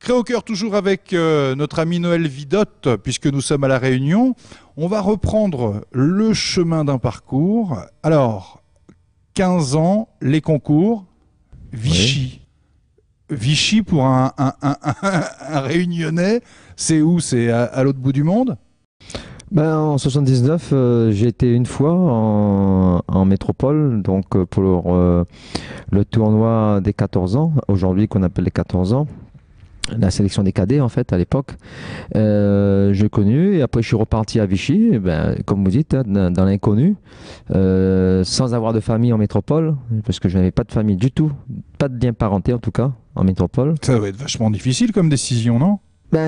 Créancœur, toujours avec notre ami Noël Vidotte, puisque nous sommes à La Réunion. On va reprendre le chemin d'un parcours. Alors, 15 ans, les concours, Vichy. Oui. Vichy, pour un Réunionnais, c'est où? C'est à l'autre bout du monde? En 79, j'ai été une fois en métropole, donc pour le tournoi des 14 ans, aujourd'hui qu'on appelle les 14 ans. La sélection des cadets en fait à l'époque, j'ai connu et après je suis reparti à Vichy, comme vous dites, hein, dans l'inconnu, sans avoir de famille en métropole, parce que je n'avais pas de famille du tout, pas de lien parenté en tout cas en métropole. Ça doit être vachement difficile comme décision, non?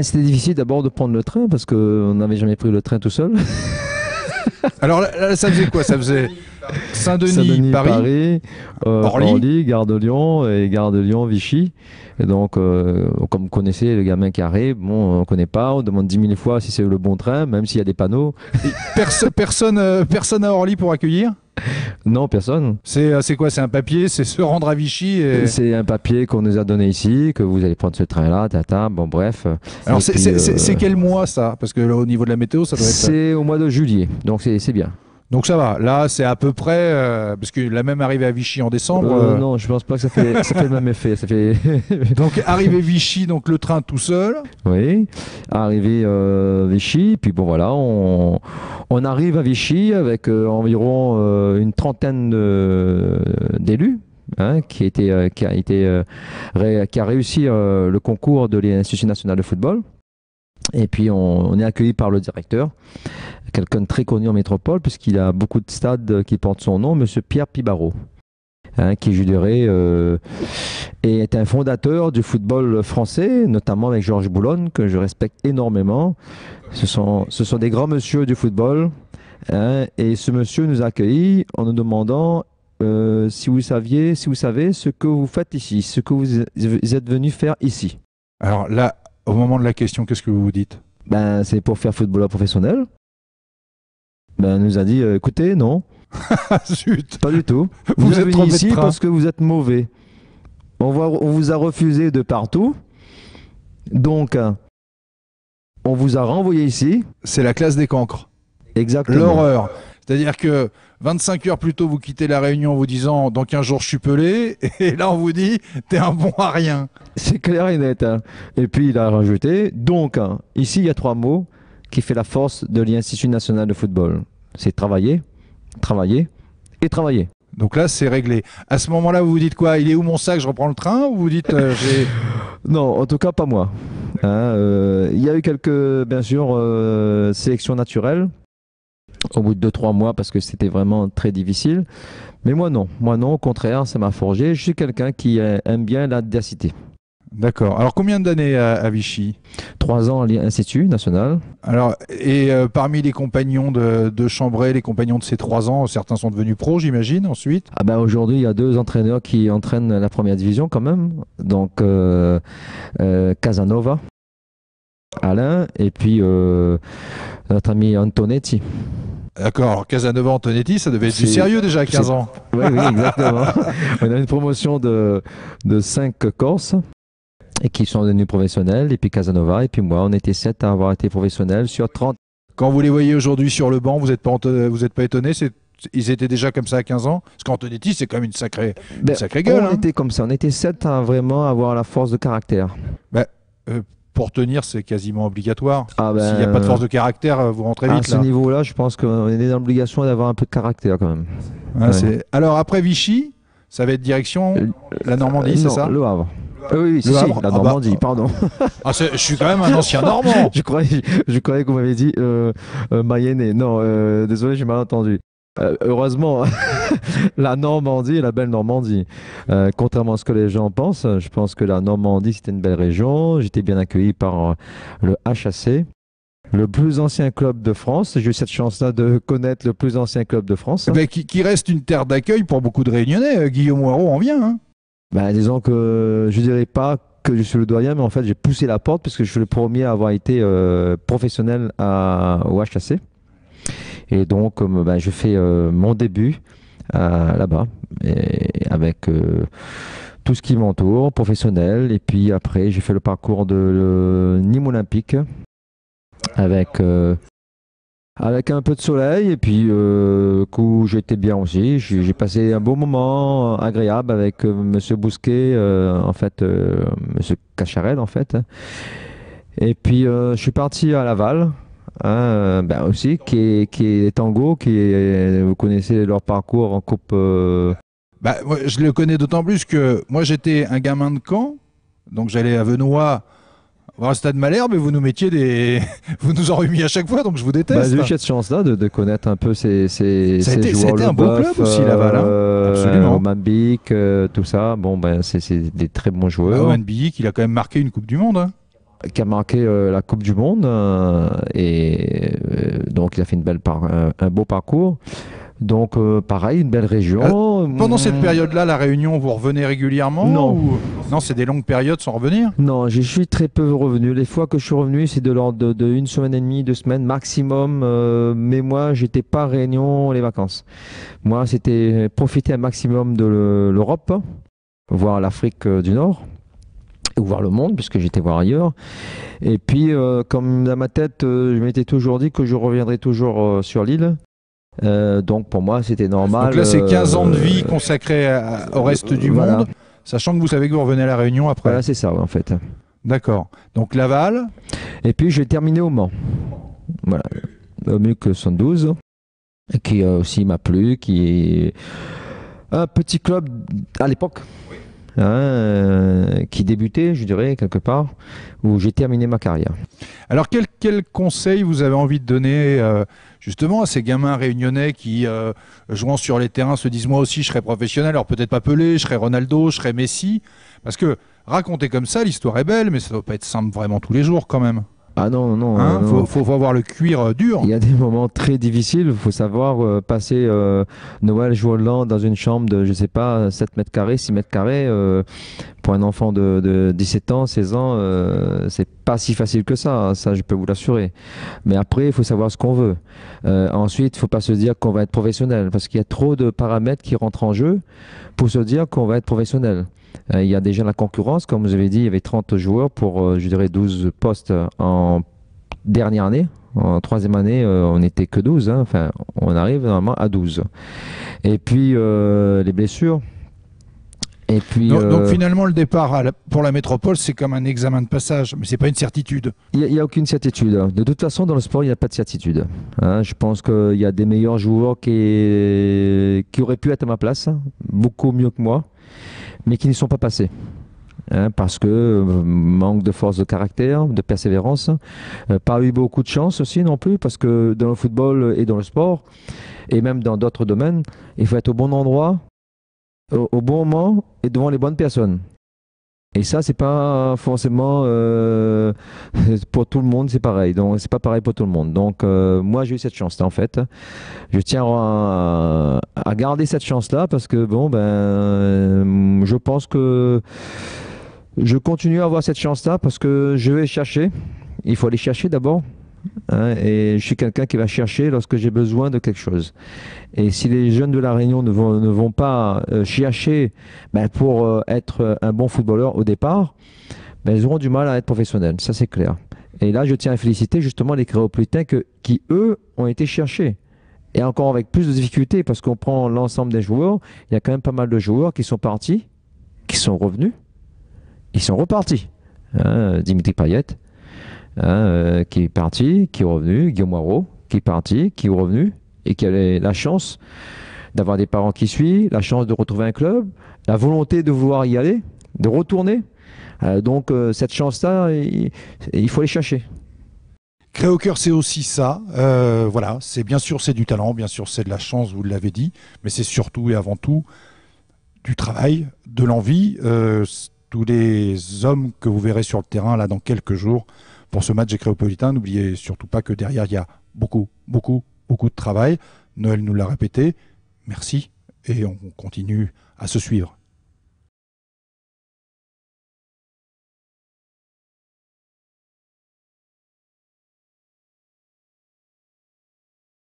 C'était difficile d'abord de prendre le train parce qu'on n'avait jamais pris le train tout seul. Alors là, ça faisait quoi? Ça faisait Saint-Denis, Paris, Orly, Gare de Lyon et Gare de Lyon, Vichy. Et donc, comme vous connaissez, le gamin qui arrive, bon, on ne connaît pas, on demande 10 000 fois si c'est le bon train, même s'il y a des panneaux. Personne à Orly pour accueillir? Non, personne. C'est quoi? C'est un papier? C'est se rendre à Vichy C'est un papier qu'on nous a donné ici, que vous allez prendre ce train-là, bon bref. Alors c'est quel mois ça? Parce que là, au niveau de la météo, ça doit être... C'est au mois de juillet, donc c'est bien. Donc ça va, là c'est à peu près, parce que la même arrivée à Vichy en décembre... Non, je pense pas que ça fait le même effet. Donc arrivé Vichy, donc le train tout seul. Oui, arrivé Vichy, puis bon voilà, on arrive à Vichy avec environ une trentaine d'élus. Hein, qui a réussi le concours de l'Institut national de football. Et puis on est accueilli par le directeur, quelqu'un de très connu en métropole, puisqu'il a beaucoup de stades qui portent son nom, monsieur Pierre Pibaro, hein, qui, je dirais, est un fondateur du football français, notamment avec Georges Boulogne, que je respecte énormément. Ce sont des grands monsieur du football, hein, et ce monsieur nous a accueillis en nous demandant si vous savez ce que vous faites ici, ce que vous êtes venu faire ici. Alors là, au moment de la question, qu'est-ce que vous vous dites? C'est pour faire footballeur professionnel. Il nous a dit, écoutez, non. Zut. Pas du tout. Vous êtes venu ici parce que vous êtes mauvais. On vous a refusé de partout. Donc, on vous a renvoyé ici. C'est la classe des cancres. Exactement. L'horreur. C'est-à-dire que 25 heures plus tôt, vous quittez la Réunion en vous disant dans 15 jours je suis pelé, et là on vous dit t'es un bon à rien. C'est clair et net. Hein. Et puis il a rajouté, donc ici il y a 3 mots qui fait la force de l'Institut national de football. C'est travailler, travailler et travailler. Donc là c'est réglé. À ce moment-là vous vous dites quoi? Il est où mon sac? Je reprends le train? Ou vous dites j'ai... Non, en tout cas pas moi. Hein, il y a eu quelques, bien sûr, sélections naturelles. Au bout de 2-3 mois parce que c'était vraiment très difficile. Mais moi non, au contraire, ça m'a forgé. Je suis quelqu'un qui aime bien l'adversité. D'accord. Alors combien d'années à Vichy? 3 ans à l'Institut national. Alors, et parmi les compagnons de Chambray, les compagnons de ces 3 ans, certains sont devenus pros, j'imagine, ensuite? Aujourd'hui, il y a 2 entraîneurs qui entraînent la première division quand même. Donc, Casanova, Alain, et puis notre ami Antonetti. D'accord, alors Casanova, Antonetti, ça devait être du sérieux déjà à 15 ans. Oui, exactement. On a une promotion de 5 Corses et qui sont devenus professionnels, et puis Casanova, et puis moi, on était 7 à avoir été professionnels sur 30. Quand vous les voyez aujourd'hui sur le banc, vous n'êtes pas étonné? Ils étaient déjà comme ça à 15 ans? Parce qu'Antonetti, c'est quand même une sacrée gueule. On était comme ça, on était 7 à vraiment avoir la force de caractère. Pour tenir, c'est quasiment obligatoire. S'il n'y a pas de force de caractère, vous rentrez vite. À ce niveau-là, je pense qu'on est dans l'obligation d'avoir un peu de caractère quand même. Ouais. Alors après Vichy, ça va être direction la Normandie, c'est ça? Le Havre. Oui, la Normandie, pardon. Je suis quand même un ancien Normand. je croyais que vous m'avez dit Mayennais. Non, désolé, j'ai mal entendu. Heureusement, la Normandie, la belle Normandie. Contrairement à ce que les gens pensent, je pense que la Normandie, c'était une belle région. J'étais bien accueilli par le HAC, le plus ancien club de France. J'ai eu cette chance-là de connaître le plus ancien club de France. Qui reste une terre d'accueil pour beaucoup de Réunionnais. Guillaume Moirot en vient. Hein. Disons que je ne dirais pas que je suis le doyen, mais en fait, j'ai poussé la porte parce que je suis le premier à avoir été professionnel au HAC. Et donc, je fais mon début là-bas, avec tout ce qui m'entoure, professionnel. Et puis après, j'ai fait le parcours de Nîmes Olympique avec, avec un peu de soleil. Et puis, où j'étais bien aussi. J'ai passé un beau moment agréable avec Monsieur Bousquet, en fait, Monsieur Cacharel, en fait. Et puis, je suis parti à Laval. Hein, ben aussi, qui est Tango, vous connaissez leur parcours en coupe. Bah, moi, je le connais d'autant plus que moi j'étais un gamin de Caen, donc j'allais à Venoy voir le Stade Malherbe et vous nous mettiez des, vous nous en remis à chaque fois, donc je vous Bah, déteste. j'ai eu cette chance-là de connaître un peu ces Ça a été, joueurs. c'était un beau club aussi, Laval, hein. Absolument. Mambic, tout ça. Bon, ben, c'est des très bons joueurs. Owen Billick, il a quand même marqué une Coupe du Monde, hein. Qui a marqué la Coupe du Monde. Donc, il a fait un beau parcours. Donc, pareil, une belle région. Pendant cette période-là, la Réunion, vous revenez régulièrement? Non. Non, c'est des longues périodes sans revenir? Non, je suis très peu revenu. Les fois que je suis revenu, c'est de l'ordre de une semaine et demie, 2 semaines maximum. Mais moi, j'étais pas à Réunion les vacances. Moi, c'était profiter un maximum de l'Europe, voir l'Afrique du Nord, ou voir le monde, puisque j'étais voir ailleurs. Et puis, comme dans ma tête, je m'étais toujours dit que je reviendrais toujours sur l'île. Donc pour moi c'était normal. Donc là c'est 15 ans de vie consacrés au reste du monde, sachant que vous savez que vous revenez à la Réunion après. Voilà, c'est ça en fait. D'accord. Donc Laval. Et puis j'ai terminé au Mans. Voilà. Au MUC 72, qui aussi m'a plu, qui est un petit club à l'époque. Qui débutait, je dirais, quelque part, où j'ai terminé ma carrière. Alors, quel conseil vous avez envie de donner justement à ces gamins réunionnais qui, jouant sur les terrains, se disent « moi aussi, je serai professionnel, alors peut-être pas Pelé, je serai Ronaldo, je serai Messi ». Parce que raconter comme ça, l'histoire est belle, mais ça ne doit pas être simple vraiment tous les jours quand même. Ah non, non, hein, non. Faut avoir le cuir dur. Il y a des moments très difficiles. Il faut savoir passer Noël jour de l'an dans une chambre de, je sais pas, 7 mètres carrés, 6 mètres carrés. Pour un enfant de 17 ans, 16 ans, c'est pas si facile que ça je peux vous l'assurer. Mais après, il faut savoir ce qu'on veut. Ensuite, il faut pas se dire qu'on va être professionnel, parce qu'il y a trop de paramètres qui rentrent en jeu pour se dire qu'on va être professionnel. Il y a déjà la concurrence, comme vous avez dit, il y avait 30 joueurs pour, je dirais, 12 postes en dernière année. En troisième année, on n'était que 12. Hein. Enfin, on arrive normalement à 12. Et puis, les blessures. Et puis, donc finalement, le départ pour la métropole, c'est comme un examen de passage, mais c'est pas une certitude. Il n'y a aucune certitude. De toute façon, dans le sport, il n'y a pas de certitude. Hein, je pense qu'il y a des meilleurs joueurs qui auraient pu être à ma place, beaucoup mieux que moi, mais qui n'y sont pas passés. Hein, parce que manque de force de caractère, de persévérance, pas eu beaucoup de chance aussi non plus, parce que dans le football et dans le sport, et même dans d'autres domaines, il faut être au bon endroit, au bon moment et devant les bonnes personnes. Et ça, c'est pas forcément pour tout le monde, c'est pareil. Donc, c'est pas pareil pour tout le monde. Donc, moi, j'ai eu cette chance-là, en fait. Je tiens à garder cette chance-là parce que, bon, ben, je pense que je continue à avoir cette chance-là parce que je vais chercher. Il faut aller chercher d'abord. Hein, et je suis quelqu'un qui va chercher lorsque j'ai besoin de quelque chose. Et si les jeunes de La Réunion ne vont pas chercher pour être un bon footballeur au départ, ils auront du mal à être professionnels, ça c'est clair. Et là, je tiens à féliciter justement les Créopolitains qui, eux, ont été cherchés. Et encore avec plus de difficultés, parce qu'on prend l'ensemble des joueurs, il y a quand même pas mal de joueurs qui sont partis, qui sont revenus, ils sont repartis. Hein, Dimitri Payet, qui est parti, qui est revenu, Guillaume Moirot, qui est parti, qui est revenu, et qui a la chance d'avoir des parents qui suivent, la chance de retrouver un club, la volonté de vouloir y aller, de retourner. Donc cette chance-là, il faut aller chercher. Créer au cœur, c'est aussi ça. Voilà, c'est bien sûr c'est du talent, bien sûr c'est de la chance, vous l'avez dit, mais c'est surtout et avant tout du travail, de l'envie. Tous les hommes que vous verrez sur le terrain là dans quelques jours pour ce match des Créopolitains, n'oubliez surtout pas que derrière il y a beaucoup de travail. Noël nous l'a répété. Merci et on continue à se suivre.